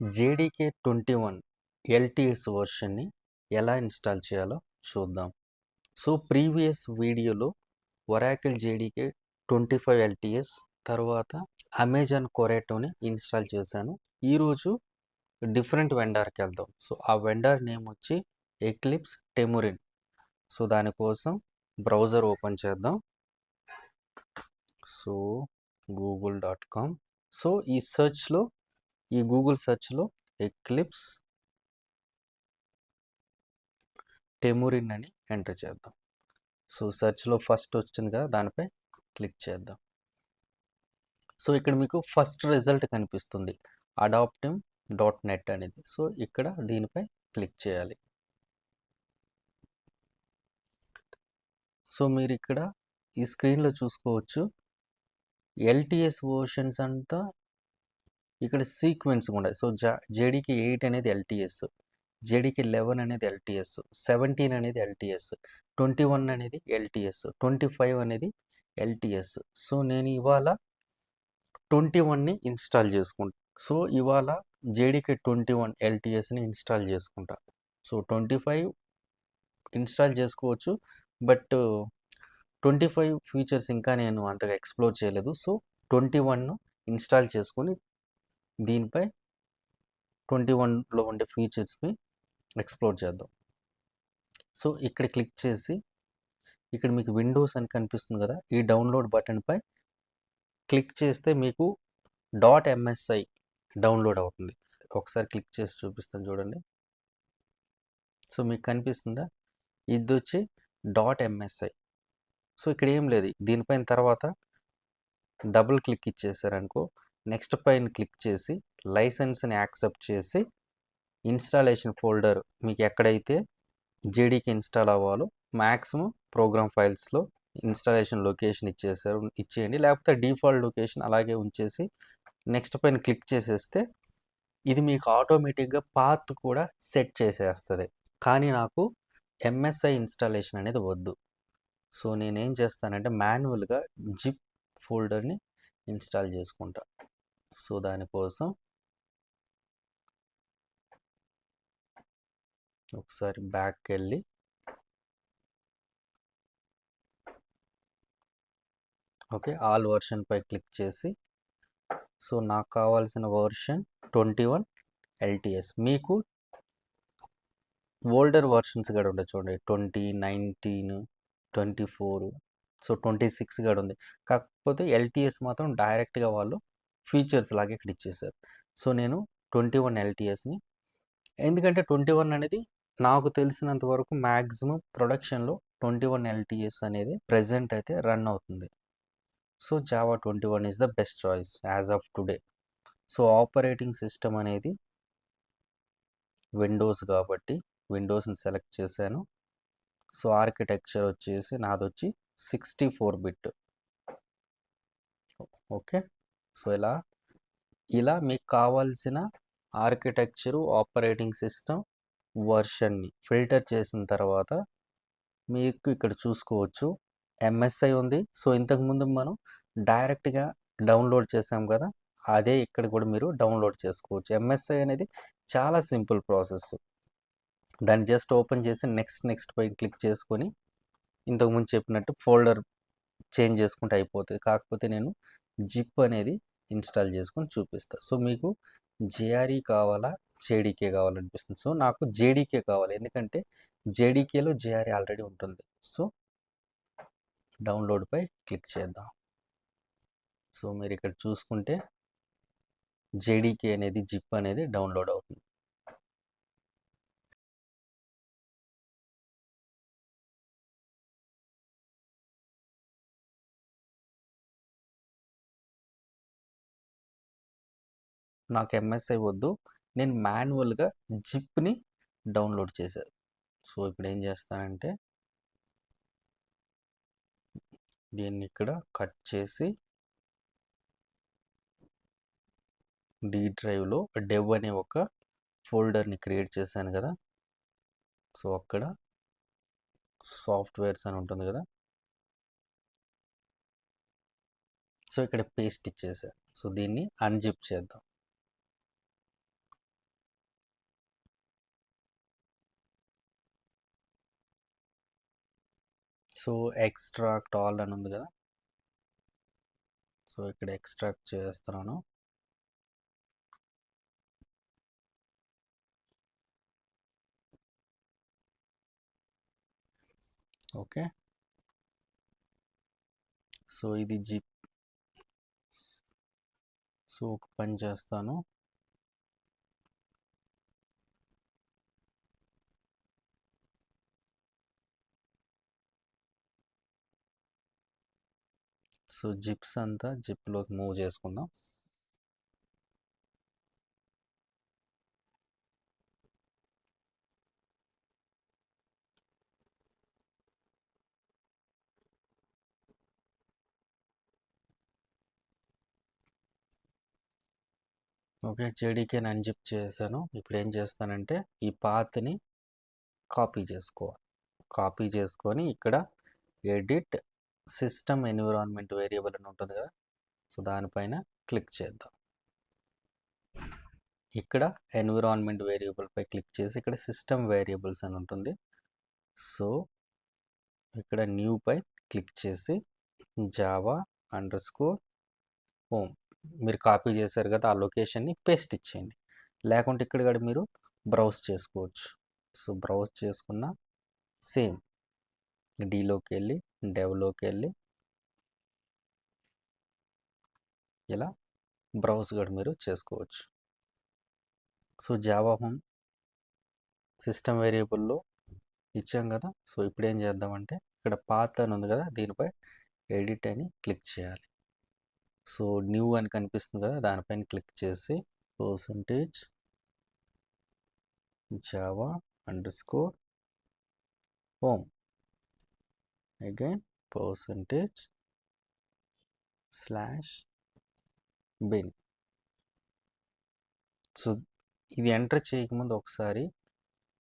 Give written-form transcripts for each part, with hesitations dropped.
JDK 21 LTS వర్షన్ని ఎలా install చేయాలో చూద్దాం. సో ప్రీవియస్ వీడియోలో ఒరాకిల్ జేడీకే 25 ఎల్టీఎస్ తర్వాత అమెజాన్ కొరాటోని ఇన్స్టాల్ చేశాను. ఈరోజు డిఫరెంట్ వెండర్కి వెళ్దాం. సో ఆ వెండర్ నేమ్ వచ్చి ఎక్లిప్స్ టెమురిన్. సో దానికోసం బ్రౌజర్ ఓపెన్ చేద్దాం. So google.com. సో ఈ గూగుల్ సెర్చ్లో ఎక్లిప్స్ టెమురిన్ అని ఎంటర్ చేద్దాం. సో సెర్చ్లో ఫస్ట్ వచ్చింది కదా, దానిపై క్లిక్ చేద్దాం. సో ఇక్కడ మీకు ఫస్ట్ రిజల్ట్ కనిపిస్తుంది adaptive.net అనేది. సో ఇక్కడ దీనిపై క్లిక్ చేయాలి. సో మీరు ఇక్కడ ఈ స్క్రీన్లో చూసుకోవచ్చు ఎల్టీఎస్ వర్షన్స్ అంతా ఇక్కడ సీక్వెన్స్ ఉన్నాయి. సో జేడీకే 8 అనేది ఎల్టీఎస్, జేడీకే 11 అనేది ఎల్టీఎస్, 17 అనేది ఎల్టీఎస్, 21 అనేది ఎల్టీఎస్, 25 అనేది ఎల్టీఎస్. సో నేను ఇవాళ 21ని ఇన్స్టాల్ చేసుకుంటా. సో ఇవాళ జేడీకే 21 ఎల్టీఎస్ని ఇన్స్టాల్ చేసుకుంటా. సో 25 ఇన్స్టాల్ చేసుకోవచ్చు, బట్ 25 ఫీచర్స్ ఇంకా నేను అంతగా ఎక్స్ప్లోర్ చేయలేదు. సో 21 ఇన్స్టాల్ చేసుకొని దీనిపై 21లో ఉండే ఫీచర్స్ని ఎక్స్ప్లోర్ చేద్దాం. సో ఇక్కడ క్లిక్ చేసి ఇక్కడ మీకు విండోస్ అని కనిపిస్తుంది కదా, ఈ డౌన్లోడ్ బటన్పై క్లిక్ చేస్తే మీకు .msi డౌన్లోడ్ అవుతుంది. ఒకసారి క్లిక్ చేసి చూపిస్తాను చూడండి. సో మీకు కనిపిస్తుందా, ఇది వచ్చి .msi. సో ఇక్కడ ఏం లేదు, దీనిపైన తర్వాత డబుల్ క్లిక్ ఇచ్చేసారనుకో, నెక్స్ట్ పైన క్లిక్ చేసి లైసెన్స్ని యాక్సెప్ట్ చేసి ఇన్స్టాలేషన్ ఫోల్డర్ మీకు ఎక్కడైతే జేడీకి ఇన్స్టాల్ అవ్వాలో మ్యాక్సిమం ప్రోగ్రామ్ ఫైల్స్లో ఇన్స్టాలేషన్ లొకేషన్ ఇచ్చేయండి, లేకపోతే డిఫాల్ట్ లొకేషన్ అలాగే ఉంచేసి నెక్స్ట్ పైన క్లిక్ చేసేస్తే ఇది మీకు ఆటోమేటిక్గా పాత్ కూడా సెట్ చేసేస్తుంది. కానీ నాకు ఎంఎస్ఐ ఇన్స్టాలేషన్ అనేది వద్దు. సో నేనేం చేస్తానంటే మాన్యువల్గా జిప్ ఫోల్డర్ని ఇన్స్టాల్ చేసుకుంటా. సో దానికోసం ఒకసారి బ్యాక్కి వెళ్ళి ఓకే ఆల్ వర్షన్ పై క్లిక్ చేసి, సో నాకు కావాల్సిన వర్షన్ 21 ఎల్టీఎస్. మీకు ఓల్డర్ వర్షన్స్ కూడా ఉంటాయి చూడండి, 20, 19, 24, సో 26 కూడా ఉంది. కాకపోతే ఎల్టీఎస్ మాత్రం డైరెక్ట్గా వాళ్ళు ఫీచర్స్ లాగా ఇక్కడ ఇచ్చేసారు. సో నేను 21 ఎల్టీఎస్ని, ఎందుకంటే 21 అనేది నాకు తెలిసినంత వరకు మ్యాక్సిమం ప్రొడక్షన్లో 21 ఎల్టీఎస్ అనేది ప్రెజెంట్ అయితే రన్ అవుతుంది. So Java 21 is the best choice as of today. So operating system అనేది విండోస్ కాబట్టి విండోస్ని సెలెక్ట్ చేశాను. సో ఆర్కిటెక్చర్ వచ్చేసి నాది వచ్చి 64 బిట్. ఓకే, సో ఇలా మీకు కావాల్సిన ఆర్కిటెక్చరు ఆపరేటింగ్ సిస్టమ్ వర్షన్ని ఫిల్టర్ చేసిన తర్వాత మీకు ఇక్కడ చూసుకోవచ్చు ఎంఎస్ఐ ఉంది. సో ఇంతకుముందు మనం డైరెక్ట్గా డౌన్లోడ్ చేసాం కదా, అదే ఇక్కడ కూడా మీరు డౌన్లోడ్ చేసుకోవచ్చు. ఎంఎస్ఐ అనేది చాలా సింపుల్ ప్రాసెస్. దాన్ని జస్ట్ ఓపెన్ చేసి నెక్స్ట్ పై క్లిక్ చేసుకొని ఇంతకుముందు చెప్పినట్టు ఫోల్డర్ చేంజ్ చేసుకుంటే అయిపోతుంది. కాకపోతే నేను జిప్ అనేది ఇన్స్టాల్ చేసుకొని చూపిస్తాను. సో మీకు జేఆర్ఈ కావాలా జేడీకే కావాలనిపిస్తుంది. సో నాకు జేడీకే కావాలి, ఎందుకంటే జేడీకేలో జేఆర్ఈ ఆల్రెడీ ఉంటుంది. సో డౌన్లోడ్పై క్లిక్ చేద్దాం. సో మీరు ఇక్కడ చూసుకుంటే జేడీకే అనేది జిప్ అనేది డౌన్లోడ్ అవుతుంది. నాకు ఎంఎస్ఐ వద్దు, నేను మాన్యువల్గా జిప్ని డౌన్లోడ్ చేశాను. సో ఇప్పుడు ఏం చేస్తానంటే దీన్ని ఇక్కడ కట్ చేసి డి డ్రైవ్లో డెవ్ అనే ఒక ఫోల్డర్ని క్రియేట్ చేశాను కదా, సో అక్కడ సాఫ్ట్వేర్స్ అని ఉంటుంది కదా, సో ఇక్కడ పేస్ట్ ఇచ్చేసాను. సో దీన్ని అన్జిప్ చేద్దాం. సో ఎక్స్ట్రాక్ట్ ఆల్ అని ఉంది కదా, సో ఇక్కడ ఎక్స్ట్రాక్ట్ చేస్తున్నాను. ఓకే, సో ఇది జిప్. సో ఒక పని చేస్తాను, సో జిప్స్ అంతా జిప్లోకి మూవ్ చేసుకుందాం. ఓకే, జేడీకే అన్జిప్ చేశాను. ఇప్పుడు ఏం చేస్తానంటే ఈ పాత్ని కాపీ చేసుకొని ఇక్కడ ఎడిట్ సిస్టమ్ ఎన్విరాన్మెంట్ వేరియబుల్ అని ఉంటుంది కదా, సో దానిపైన క్లిక్ చేద్దాం. ఇక్కడ ఎన్విరాన్మెంట్ వేరియబుల్పై క్లిక్ చేసి ఇక్కడ సిస్టమ్ వేరియబుల్స్ అని ఉంటుంది. సో ఇక్కడ న్యూపై క్లిక్ చేసి java_home మీరు కాపీ చేశారు కదా ఆ లొకేషన్ని పేస్ట్ ఇచ్చేయండి. లేకుంటే ఇక్కడ కూడా మీరు బ్రౌజ్ చేసుకోవచ్చు. సో బ్రౌజ్ చేసుకున్న సేమ్ డీలోకి వెళ్ళి డెవ్లోకి వెళ్ళి ఇలా బ్రౌజ్ కూడా మీరు చేసుకోవచ్చు. సో జావా హోమ్ సిస్టమ్ వేరియబుల్లో ఇచ్చాం కదా. సో ఇప్పుడు ఏం చేద్దామంటే ఇక్కడ పాత్ అని ఉంది కదా, దీనిపై ఎడిట్ అని క్లిక్ చేయాలి. సో న్యూ అని కనిపిస్తుంది కదా, దానిపైన క్లిక్ చేసి %java_home again %/bin. సో ఇది ఎంటర్ చేయకముందు ఒకసారి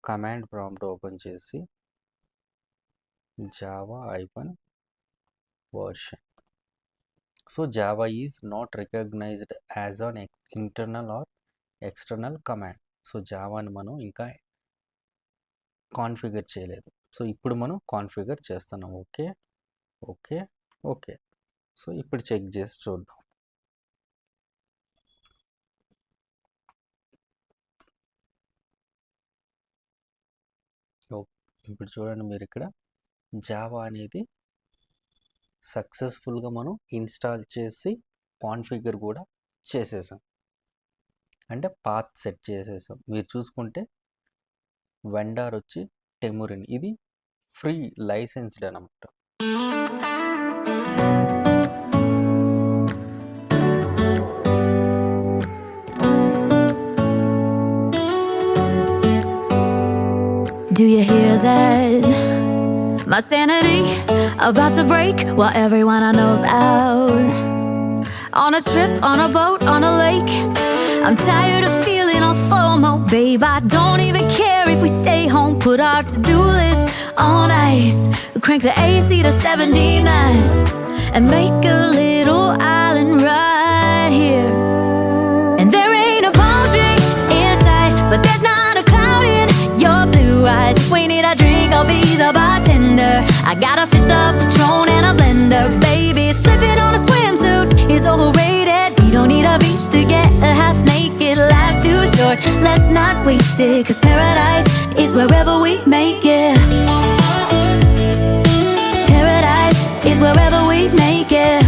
కమాండ్ ప్రాంప్ట్ ఓపెన్ చేసి java-version. So Java is not recognized as an internal or external command. So జావాని మనం ఇంకా కాన్ఫిగర్ చేయలేదు. సో ఇప్పుడు మనం కాన్ఫిగర్ చేస్తున్నాం. Okay okay okay. సో ఇప్పుడు చెక్ చేసి చూద్దాం. ఇప్పుడు చూడండి, మీరు ఇక్కడ జావా అనేది సక్సెస్ఫుల్గా మనం ఇన్స్టాల్ చేసి కాన్ఫిగర్ కూడా చేసేసాం, అంటే పాత్ సెట్ చేసేసాం. మీరు చూసుకుంటే వెండార్ వచ్చి టెమురిన్, ఇది ఫ్రీ లైసెన్స్డ్ అనమాట. Do you hear that? My sanity about to break while everyone I know's out. On a trip, on a boat, on a lake. I'm tired of feeling all FOMO, babe. I don't even care if we stay home. Put our to-do list on ice. Crank the AC to 79 and make a little island right here. And there ain't a palm tree in sight, but there's not a cloud in your blue eyes. If we need a drink, I'll be the bartender. I got a fifth of Patron and a blender, baby. Slipping on a swimsuit is overrated. We don't need a beach to get a half naked. Life's too short, let's not waste it. 'Cause paradise is wherever we make it. Paradise is wherever we make it.